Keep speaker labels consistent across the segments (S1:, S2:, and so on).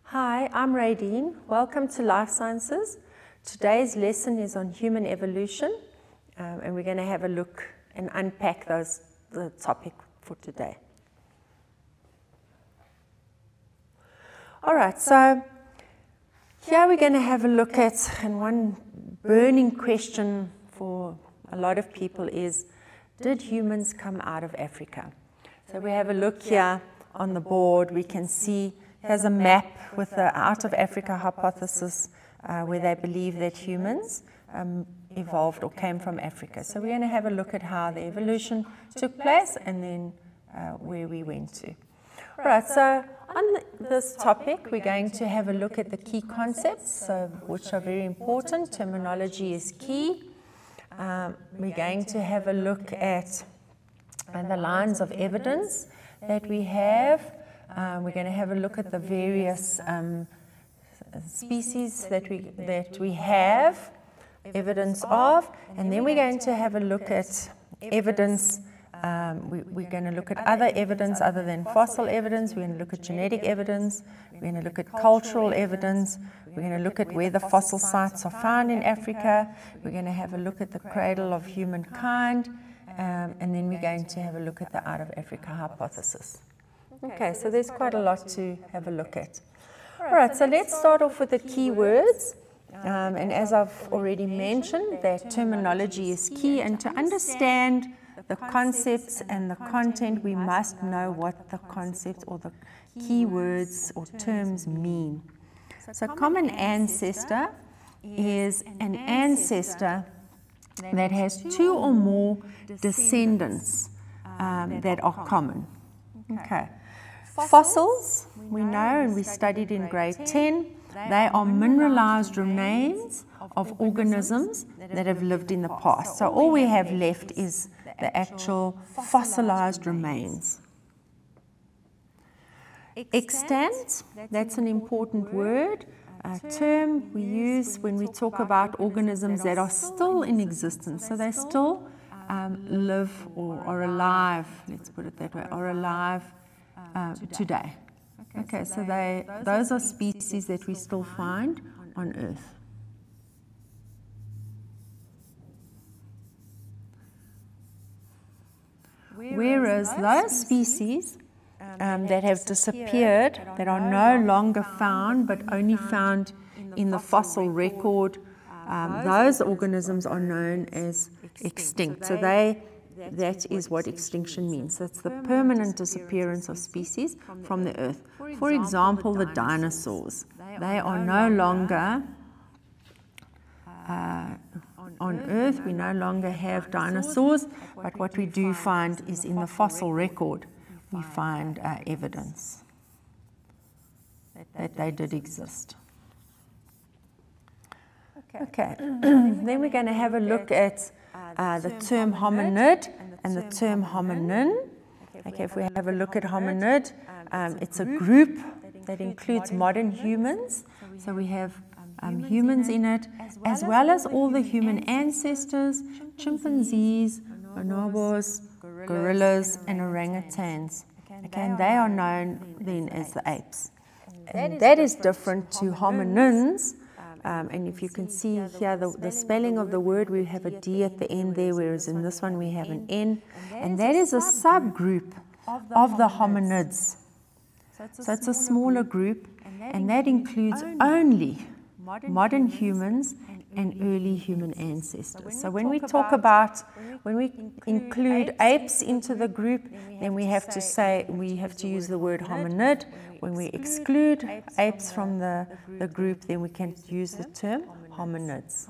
S1: Hi, I'm Radine. Welcome to Life Sciences. Today's lesson is on human evolution, and we're going to have a look and unpack the topic for today. All right, so here we're going to have a look at, and one burning question for a lot of people is, did humans come out of Africa? So we have a look here on the board. We can see here's a map with the out of Africa hypothesis where they believe that humans evolved or came from Africa. So we're going to have a look at how the evolution took place and then where we went to. Right, so on this topic, we're going to have a look at the key concepts, which are very important. Terminology is key. We're going to have a look at the lines of evidence that we have. We're going to have a look at the various species that we have evidence of, and then we're going to have a look at evidence. We're going to look at other evidence other than fossil evidence. We're going to look at genetic evidence. We're going to look at cultural evidence. We're going to look at where the fossil sites are found in Africa. We're going to have a look at the cradle of humankind, and then we're going to have a look at the out of Africa hypothesis. Okay, so there's quite a lot to have a look at. All right, so let's start off with the key words. And as I've already mentioned, that terminology is key, and to understand the concepts and the content, we must know what the concepts or the key words or terms mean. So common ancestor is an ancestor that has two or more descendants that are common. Okay. Fossils, we know and we studied in grade 10, they are mineralized remains of organisms that have lived in the past. So all we have left is the actual fossilized remains. Extant, that's an important word, term we use when we talk about organisms that are still in existence. So they still live or are alive, let's put it that way, are alive today. Okay, so those are species that we still find on Earth. Whereas those species that have disappeared, that are no longer found but only found in the fossil record, those organisms are known as extinct. So that is what extinction means. That's the permanent disappearance of species from the earth. For example, the dinosaurs. They are no longer on Earth. We no longer have dinosaurs, but what we do find is in the fossil record, we find evidence that they did exist. Okay, then we're going to have a look at the term hominid and the term hominin. Okay, if we have a look at hominid, it's a group that includes modern humans. So we have humans in it, as well as all the human ancestors, chimpanzees, bonobos, gorillas, and orangutans. Okay, and they are known then as the apes. And that is different to hominins. And if you can see here, the spelling of the word, we have a D at the end there, whereas in this one we have an N. And that is a subgroup of the hominids. So it's a smaller group, and that includes only modern humans and early human ancestors. So when we talk about, when we include apes into the group, then we have to use the word hominid. When we exclude apes from the group, then we can use the term hominins.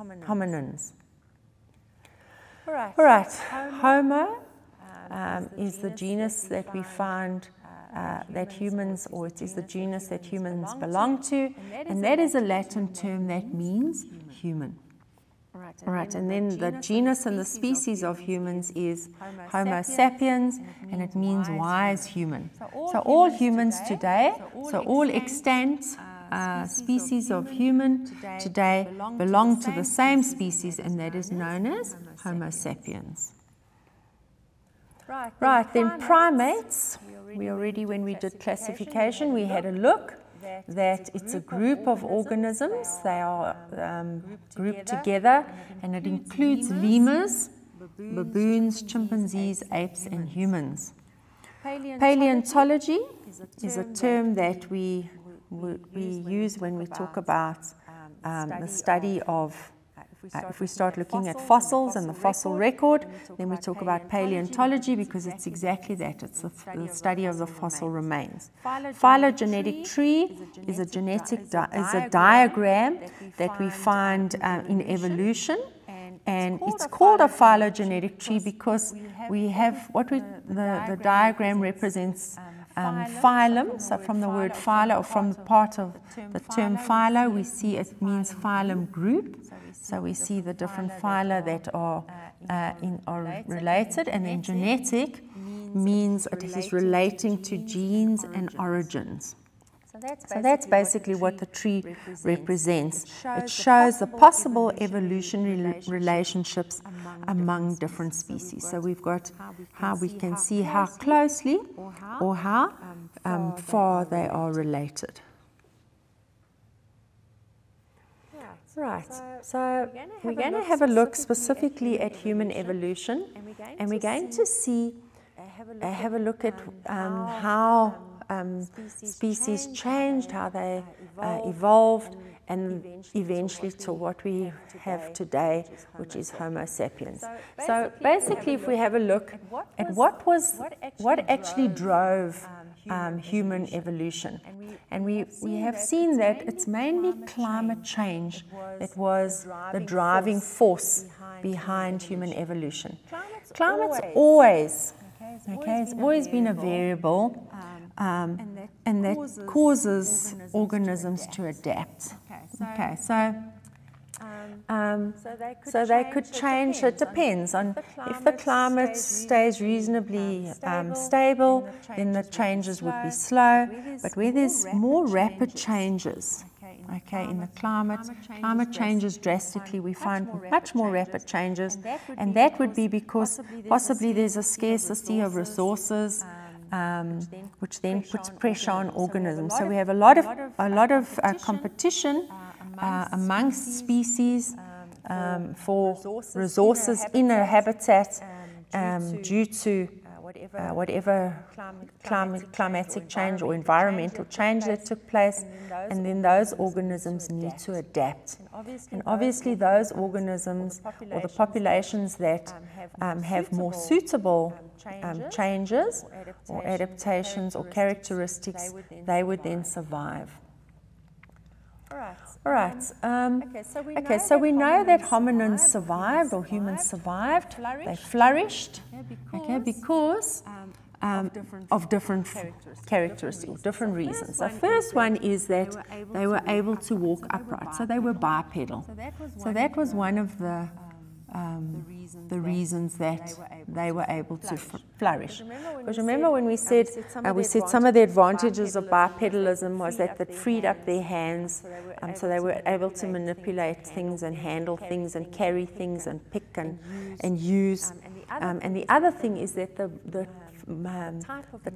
S1: All right, Homo is the genus that we find that humans, or it is the genus that humans belong to, and that is a Latin term that means human. Right, and then the genus and the species of humans is Homo sapiens, and it means wise human. So all humans today, so all extant species of human today belong to the same species, and that is known as Homo sapiens. Right, then primates, we already, when we did classification, we had a look that it's a group of organisms. They are grouped together, and it includes lemurs, baboons, chimpanzees, apes, and humans. Paleontology is a term that we use when we talk about the study of, if we start looking at fossils and the fossil record, then we talk about paleontology because it's exactly that. It's the study of the fossil remains. Phylogenetic tree is a diagram that we find in evolution. And it's called a phylogenetic tree because we have the diagram represents phylum. So from the word philo, or from the part of the term philo, we see it means phylum group. So we see the different phyla that are related, and then genetic means it is relating to genes and origins. So that's basically what the tree represents. It shows the possible evolutionary relationships among different species. So we've got how we can see how closely or how far they are related. Right, so we're going to have a look specifically at human evolution, and we're going to have a look at how species changed, how they evolved, and eventually to what we have today, which is Homo sapiens. So basically, if we have a look at what actually drove human evolution, and we have seen that it's mainly climate change that was the driving force behind human evolution. Climate's always been a variable, and that causes organisms to adapt. Okay, so they could change. It depends on if the climate stays reasonably stable, then the changes would be slow. But where there's more rapid changes, okay, in the climate changes drastically. We find much more rapid changes, and that would be because possibly there's a scarcity of resources, which then puts pressure on organisms. So we have a lot of competition amongst species for resources in a habitat due to whatever climatic change or environmental change that took place, and then those organisms need to adapt. And obviously those organisms or the populations that have more suitable changes or adaptations or characteristics, they would then survive. All right. Okay, so we know that hominins survived, or humans survived. They flourished, okay, because of different characteristics, or different reasons. The first one is that they were able to walk upright, so they were bipedal. So that was one of the reasons that they were able to flourish. Because remember when we said some of the advantages of bipedalism was that it freed up their hands, so they were able to manipulate things and handle things and carry things and pick and use. And the other thing is that the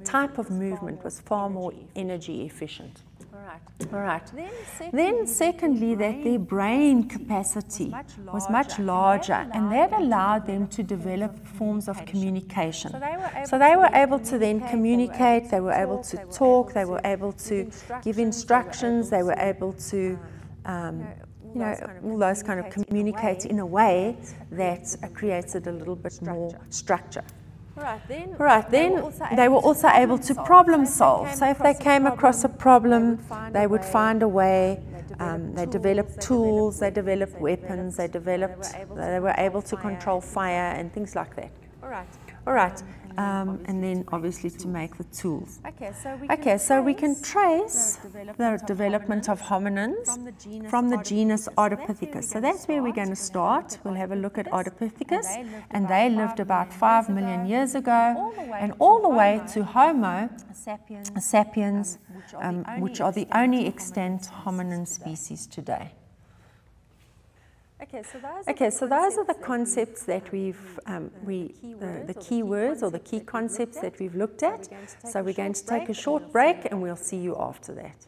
S1: type of movement was far more energy efficient. All right. Then secondly, that their brain capacity was much larger, and that allowed them to develop forms of communication. So they were able to then communicate, they were able to talk, they were able to give instructions, they were able to all those kind of communicate in a way that created a little bit more structure. Right, then they were also able to problem solve. So if they came across a problem, they would find a way. They developed tools, they developed weapons, they were able to control fire and things like that. All right. And then obviously to make the tools. Okay, so we can trace the development of hominins from the genus Ardipithecus. So that's where we're going to start. We'll have a look at Ardipithecus, and they lived about 5 million years ago, and all the way to Homo sapiens, which are the only extant hominin species today. Okay, so those are the concepts that we've, the key words or the key concepts that we've looked at. So we're going to take a short break, and we'll see you after that.